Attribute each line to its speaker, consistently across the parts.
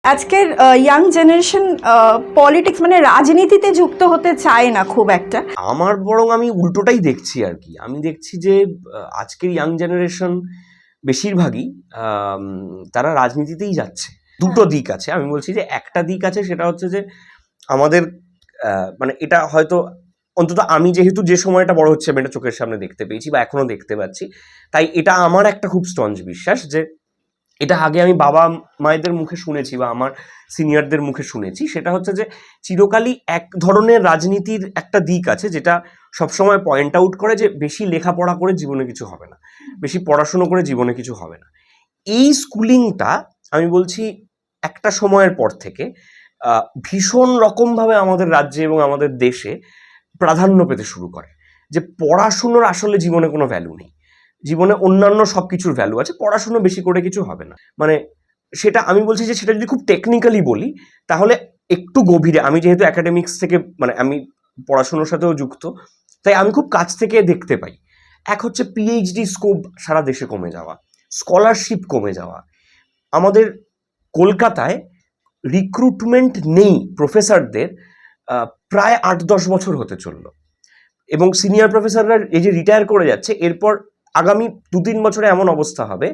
Speaker 1: আজকের young generation politics মানে রাজনীতিতে যুক্ত হতে চায় না খুব একটা।
Speaker 2: আমার বরং আমি উল্টোটাই দেখছি আর কি। আমি দেখছি যে আজকের ইয়াং জেনারেশন বেশিরভাগই তারা রাজনীতিতেই যাচ্ছে। দুটো দিক আছে। আমি বলছি যে একটা দিক আছে, সেটা হচ্ছে যে আমাদের মানে এটা হয়তো অন্তত আমি যেহেতু যে সময়টা বড় হচ্ছে আমি এটা চোখের সামনে দেখতে পেয়েছি বা এখনো দেখতে পাচ্ছি, তাই এটা আমার একটা খুব স্ট্রং বিশ্বাস যে এটা আগে আমি বাবা মায়েদের মুখে শুনেছি বা আমার সিনিয়রদের মুখে শুনেছি। সেটা হচ্ছে যে চিরকালই এক ধরনের রাজনীতির একটা দিক আছে যেটা সবসময় পয়েন্ট আউট করে যে বেশি লেখাপড়া করে জীবনে কিছু হবে না, বেশি পড়াশুনো করে জীবনে কিছু হবে না। এই স্কুলিংটা আমি বলছি একটা সময়ের পর থেকে ভীষণ রকমভাবে আমাদের রাজ্যে এবং আমাদের দেশে প্রাধান্য পেতে শুরু করে, যে পড়াশুনোর আসলে জীবনে কোনো ভ্যালু নেই, জীবনে অন্যান্য সব কিছুর ভ্যালু আছে, পড়াশুনো বেশি করে কিছু হবে না। মানে সেটা আমি বলছি যে সেটা যদি খুব টেকনিক্যালি বলি তাহলে একটু গভীরে, আমি যেহেতু একাডেমিক্স থেকে মানে আমি পড়াশুনোর সাথেও যুক্ত, তাই আমি খুব কাছ থেকে দেখতে পাই। এক হচ্ছে পিএইচডি স্কোপ সারা দেশে কমে যাওয়া, স্কলারশিপ কমে যাওয়া। আমাদের কলকাতায় রিক্রুটমেন্ট নেই প্রফেসরদের প্রায় 8-10 বছর হতে চললো, এবং সিনিয়র প্রফেসররা এই যে রিটায়ার করে যাচ্ছে, এরপর আগামী 2-3 বছরে এমন অবস্থা হবে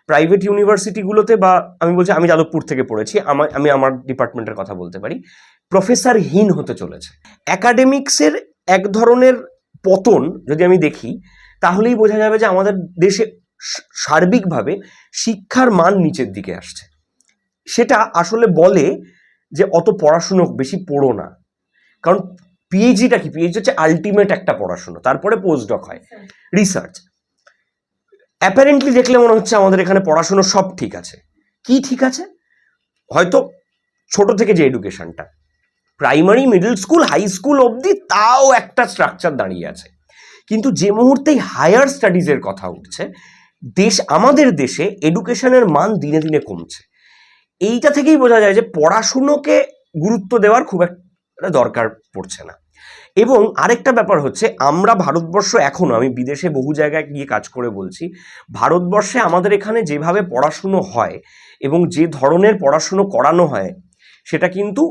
Speaker 2: প্রাইভেট ইউনিভার্সিটিগুলোতে, বা আমি বলছি আমি যাদবপুর থেকে পড়েছি, আমি আমার ডিপার্টমেন্টের কথা বলতে পারি, প্রফেসরহীন হতে চলেছে। একাডেমিক্সের এক ধরনের পতন যদি আমি দেখি তাহলেই বোঝা যাবে যে আমাদের দেশে সার্বিকভাবে শিক্ষার মান নিচের দিকে আসছে। সেটা আসলে বলে যে অত পড়াশুনো বেশি পড়ো না, কারণ পিএইচডিটা কি, পিএইচডি হচ্ছে আলটিমেট একটা পড়াশুনো, তারপরে পোস্টডক হয়, রিসার্চ। অ্যাপারেন্টলি দেখলে মনে হচ্ছে আমাদের এখানে পড়াশুনো সব ঠিক আছে। কি ঠিক আছে? হয়তো ছোট থেকে যে এডুকেশনটা, primary, middle school, high school অবধি তাও একটা স্ট্রাকচার দাঁড়িয়ে আছে, কিন্তু যে মুহূর্তেই হায়ার স্টাডিজের কথা উঠছে, আমাদের দেশে এডুকেশনের মান দিনে দিনে কমছে। এইটা থেকেই বোঝা যায় যে পড়াশুনোকে গুরুত্ব দেওয়ার খুব একটা দরকার পড়ছে না। এবং আরেকটা ব্যাপার হচ্ছে, আমরা ভারতবর্ষ এখনো, আমি বিদেশে বহু জায়গায় গিয়ে কাজ করে বলছি, ভারতবর্ষে আমাদের এখানে যেভাবে পড়াশুনো হয় এবং যে ধরনের পড়াশুনো করানো হয় সেটা কিন্তু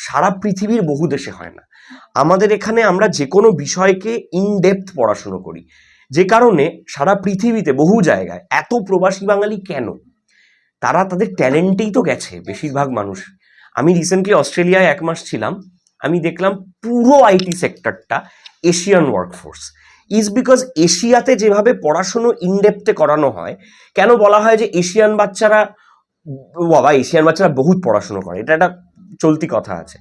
Speaker 2: সারা পৃথিবীর বহু দেশে হয় না। আমাদের এখানে আমরা যে কোনো বিষয়কে ইনডেপথ পড়াশুনো করি, যে কারণে সারা পৃথিবীতে বহু জায়গায় এত প্রবাসী বাঙালি কেন, তারা তাদের ট্যালেন্টেই তো গেছে বেশিরভাগ মানুষ। আমি রিসেন্টলি অস্ট্রেলিয়ায় 1 মাস ছিলাম, আমি দেখলাম পুরো আইটি সেক্টরটা এশিয়ান ওয়ার্কফোর্স। ইজ বিকজ এশিয়াতে যেভাবে পড়াশুনো ইনডেপথে করানো হয়, কেন বলা হয় যে এশিয়ান বাচ্চারা, বাবা এশিয়ান বাচ্চারা বহুত পড়াশুনো করে, এটা একটা চলতি কথা আছে,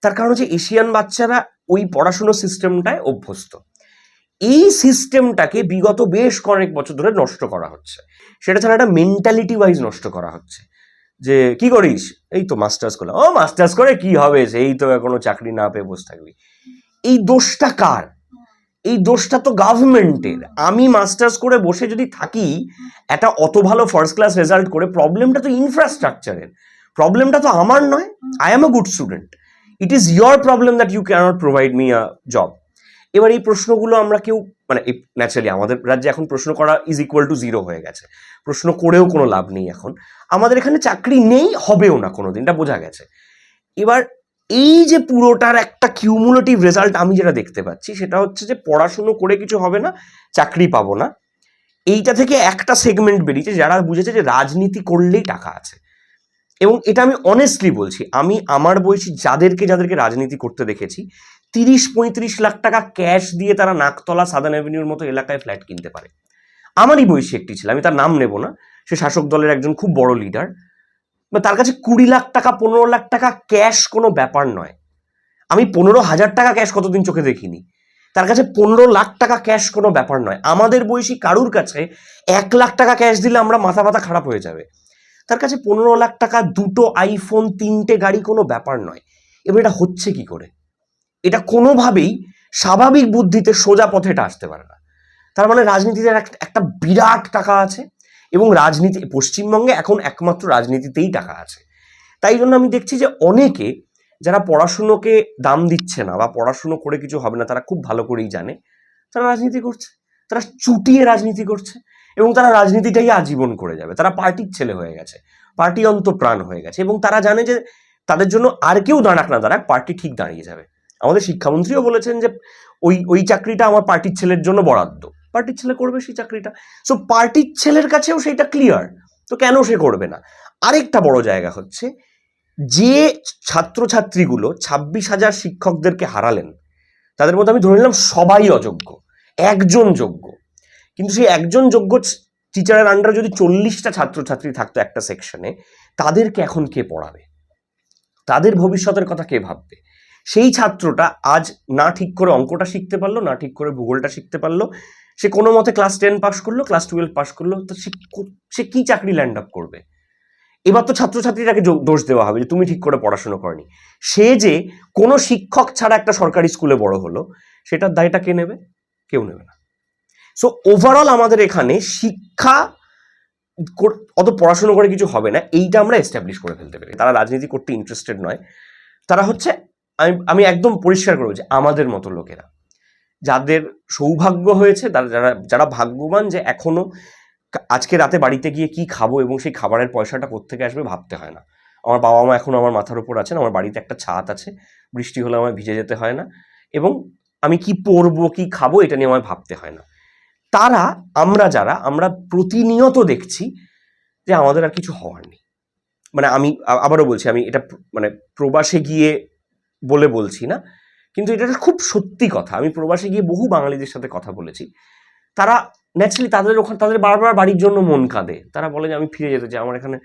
Speaker 2: তার কারণ হচ্ছে এশিয়ান বাচ্চারা ওই পড়াশুনো সিস্টেমটায় অভ্যস্ত। এই সিস্টেমটাকে বিগত বেশ কয়েক বছর ধরে নষ্ট করা হচ্ছে। সেটা ছাড়া একটা মেন্টালিটি ওয়াইজ নষ্ট করা হচ্ছে, যে কি করিস, এই তো মাস্টার্স করলাম, ও মাস্টার্স করে কি হবে, এই তো এখনো চাকরি না পেয়ে বসে থাকবি। এই দোষটা কার? এই দোষটা তো গভর্নমেন্টের। আমি মাস্টার্স করে বসে যদি থাকি একটা অত ভালো ফার্স্ট ক্লাস রেজাল্ট করে, প্রবলেমটা তো ইনফ্রাস্ট্রাকচারের, প্রবলেমটা তো আমার নয়। I am a good student, it is your problem that you cannot provide me a job. এবার এই প্রশ্নগুলো আমরা কেউ, মানে ন্যাচারালি আমাদের রাজ্যে এখন প্রশ্ন করা ইজ ইকুয়াল টু জিরো হয়ে গেছে, প্রশ্ন করেও কোনো লাভ নেই। এখন আমাদের এখানে চাকরি নেই, হবেও না কোনোদিন, এটা বোঝা গেছে। এবার এই যে পুরোটার একটা কিউমুলেটিভ রেজাল্ট আমি যেটা দেখতে পাচ্ছি, সেটা হচ্ছে যে পড়াশুনো করে কিছু হবে না, চাকরি পাবো না। এইটা থেকে একটা সেগমেন্ট বেরিয়েছে যারা বুঝেছে যে রাজনীতি করলেই টাকা আছে। এবং এটা আমি অনেস্টলি বলছি, আমি আমার বয়সী যাদেরকে রাজনীতি করতে দেখেছি, 30-35 লাখ টাকা ক্যাশ দিয়ে তারা নাকতলা, সাদার্ন অ্যাভিনিউর মতো এলাকায় ফ্ল্যাট কিনতে পারে। আমারই বয়সী একটি ছিল, আমি তার নাম নেব না, সে শাসক দলের একজন খুব বড় লিডার, তার কাছে 20 লাখ টাকা, 15 লাখ টাকা ক্যাশ কোনো ব্যাপার নয়। আমি 15,000 টাকা ক্যাশ কতদিন চোখে দেখিনি, তার কাছে 15 লাখ টাকা ক্যাশ কোনো ব্যাপার নয়। আমাদের বয়সী কারুর কাছে 1 লাখ টাকা ক্যাশ দিলে আমরা মাথা খারাপ হয়ে যাবে, তার কাছে 15 লাখ টাকা, 2টো আইফোন, 3টে গাড়ি কোনো ব্যাপার নয়। এবার এটা হচ্ছে কি করে? এটা কোনোভাবেই স্বাভাবিক বুদ্ধিতে সোজা পথে এটা আসতে পারে না। তার মানে রাজনীতিতে একটা বিরাট টাকা আছে, এবং রাজনীতি পশ্চিমবঙ্গে এখন একমাত্র রাজনীতিতেই টাকা আছে। তাই জন্য আমি দেখছি যে অনেকে যারা পড়াশুনোকে দাম দিচ্ছে না বা পড়াশুনো করে কিছু হবে না, তারা খুব ভালো করেই জানে তারা রাজনীতি করছে, তারা চুটিয়ে রাজনীতি করছে, এবং তারা রাজনীতিটাই আজীবন করে যাবে। তারা পার্টির ছেলে হয়ে গেছে, পার্টি অন্তপ্রাণ হয়ে গেছে এবং তারা জানে যে তাদের জন্য আর কেউ দাঁড়াক না দাঁড়াক, পার্টি ঠিক দাঁড়িয়ে যাবে। আমাদের শিক্ষামন্ত্রীও বলেছেন যে ওই চাকরিটা আমার পার্টির ছেলের জন্য বরাদ্দ, পার্টির ছেলে করবে সেই চাকরিটা। সো পার্টির ছেলের কাছেও সেটা ক্লিয়ার, তো কেন সে করবে না? আরেকটা বড় জায়গা হচ্ছে যে ছাত্রছাত্রীগুলো 26,000 শিক্ষকদেরকে হারালেন, তাদের মধ্যে আমি ধরে নিলাম সবাই অযোগ্য, একজন যোগ্য, কিন্তু সেই একজন যোগ্য টিচারের আন্ডারে যদি 40টা ছাত্রছাত্রী থাকতো একটা সেকশনে, তাদেরকে এখন কে পড়াবে? তাদের ভবিষ্যতের কথা কে ভাববে? সেই ছাত্রটা আজ না ঠিক করে অঙ্কটা শিখতে পারলো, না ঠিক করে ভূগোলটা শিখতে পারলো, সে কোনো মতে ক্লাস 10 পাস করলো, ক্লাস 12 পাস করলো, তো সে কি চাকরি ল্যান্ড আপ করবে? এবার তো ছাত্রছাত্রীটাকে দোষ দেওয়া হবে যে তুমি ঠিক করে পড়াশোনা করনি। সে যে কোনো শিক্ষক ছাড়া একটা সরকারি স্কুলে বড় হলো, সেটার দায়টা কে নেবে? কেউ নেবে না। সো ওভারঅল আমাদের এখানে শিক্ষা অত পড়াশোনা করে কিছু হবে না, এইটা আমরা এস্টাবলিশ করে ফেলতে পারি। তারা রাজনীতি করতে ইন্টারেস্টেড নয়, তারা হচ্ছে, আমি একদম পরিষ্কার করবো যে আমাদের মতো লোকেরা, যাদের সৌভাগ্য হয়েছে, যারা ভাগ্যবান যে এখনো আজকে রাতে বাড়িতে গিয়ে কি খাবো এবং সেই খাবারের পয়সাটা কোত্থেকে আসবে ভাবতে হয় না। আমার বাবা মা এখনো আমার মাথার উপর আছেন, আমার বাড়িতে একটা ছাদ আছে, বৃষ্টি হলে আমায় ভিজে যেতে হয় না, এবং আমি কি পরবো কি খাবো এটা নিয়ে আমায় ভাবতে হয় না। তারা, আমরা প্রতিনিয়ত দেখছি যে আমাদের আর কিছু হওয়ার নেই। মানে আমি আবারও বলছি, আমি এটা মানে প্রবাসে গিয়ে বলছি না, কিন্তু এটা খুব সত্যি কথা। আমি প্রবাসে গিয়ে বহু বাঙালিদের সাথে কথা বলেছি, তারা ন্যাচারালি তাদের বারবার বাড়ির জন্য মন কাঁদে, তারা বলে যে আমি ফিরে যেতে চাই, আমার এখানে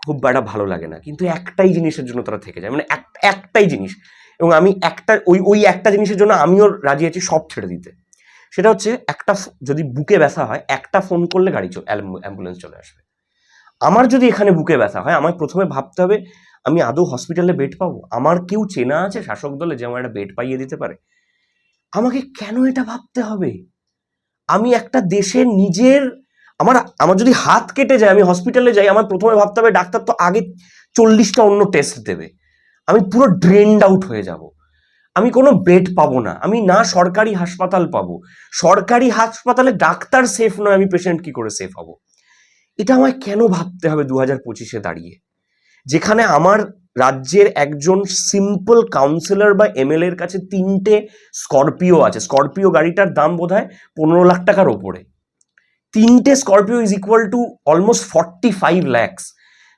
Speaker 2: খুব একটা ভালো লাগে না, কিন্তু একটাই জিনিসের জন্য তারা থেকে যায়, মানে একটাই জিনিস, এবং আমি ওই একটা জিনিসের জন্য আমিও রাজি আছি সব ছেড়ে দিতে। সেটা হচ্ছে, যদি বুকে ব্যথা হয়, একটা ফোন করলে অ্যাম্বুলেন্স চলে আসবে। আমার যদি এখানে বুকে ব্যথা হয়, আমায় প্রথমে ভাবতে হবে আমি আদৌ হসপিটালে বেড পাবো? আমার কেউ চেনা আছে শাসক দলে যে আমার একটা বেড পাইয়ে দিতে পারে? আমাকে কেন এটা ভাবতে হবে? আমি একটা দেশের আমার যদি হাত কেটে যায়, আমি হসপিটালে যাই, আমার প্রথমে ভাবতে হবে ডাক্তার তো আগে 40টা অন্য টেস্ট দেবে, আমি পুরো ড্রেনড আউট হয়ে যাব, আমি কোনো বেড পাবো না, আমি না সরকারি হাসপাতাল পাবো, সরকারি হাসপাতালে ডাক্তার সেফ নয়, আমি পেশেন্ট কি করে সেফ হব? এটা আমায় কেন ভাবতে হবে 2025-এ দাঁড়িয়ে, যেখানে আমার রাজ্যের একজন সিম্পল কাউন্সিলর বা এমএলএ এর কাছে 3টে স্করপিও আছে, স্করপিও গাড়িটার দাম বোধহয় 15 লাখ টাকার ওপরে, 3টে Scorpio is equal to almost 45 lakhs,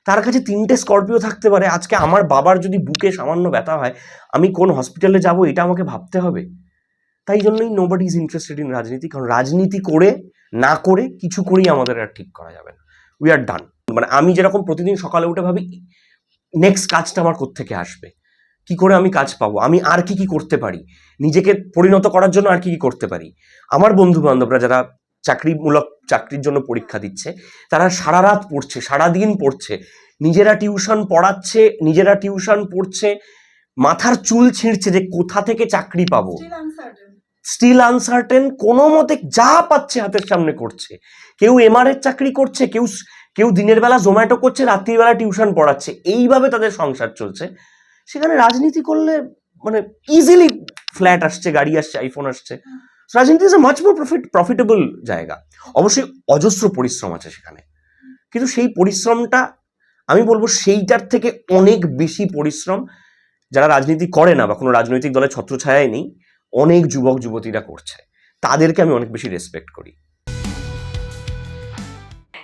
Speaker 2: তার কাছে 3টে স্করপিও থাকতে পারে। আজকে আমার বাবার যদি বুকে সামান্য ব্যথা হয়, আমি কোন হসপিটালে যাব এটা আমাকে ভাবতে হবে? তাই জন্যই নোবডি ইজ ইন্টারেস্টেড ইন রাজনীতি, কারণ রাজনীতি করে না করে কিছু করেই আমাদের আর ঠিক করা যাবে না, উই আর ডান। মানে আমি যেরকম প্রতিদিন সকালে উঠে ভাবি নেক্সট কাজটা আমার কোত্থেকে আসবে, কি করে আমি কাজ পাবো, আমি আর কি করতে পারি, নিজেকে পরিণত করার জন্য আর কি করতে পারি। আমার বন্ধু বান্ধবরা যারা চাকরির জন্য পরীক্ষা দিচ্ছে, তারা সারা রাত পড়ছে, সারাদিন পড়ছে, নিজেরা টিউশন পড়াচ্ছে, নিজেরা টিউশন পড়ছে, মাথার চুল ছিঁড়ছে যে কোথা থেকে চাকরি পাবো, স্টিল আনসার্টেন, কোনো মতে যা পাচ্ছে হাতের সামনে করছে। কেউ এমআর এর চাকরি করছে, কেউ দিনের বেলা জোম্যাটো করছে, রাত্রিবেলা টিউশন পড়াচ্ছে, এইভাবে তাদের সংসার চলছে। সেখানে রাজনীতি করলে মানে ইজিলি ফ্ল্যাট আসছে, গাড়ি আসছে, আইফোন আসছে। রাজনীতি is a much more profitable জায়গা। অবশ্যই অজস্র পরিশ্রম আছে সেখানে, কিন্তু সেই পরিশ্রমটা আমি বলবো সেইটার থেকে অনেক বেশি পরিশ্রম যারা রাজনীতি করে না বা কোনো রাজনৈতিক দলের ছত্রছায়ায় নেই, অনেক যুবক যুবতীরা করছে, তাদেরকে আমি অনেক বেশি রেসপেক্ট করি।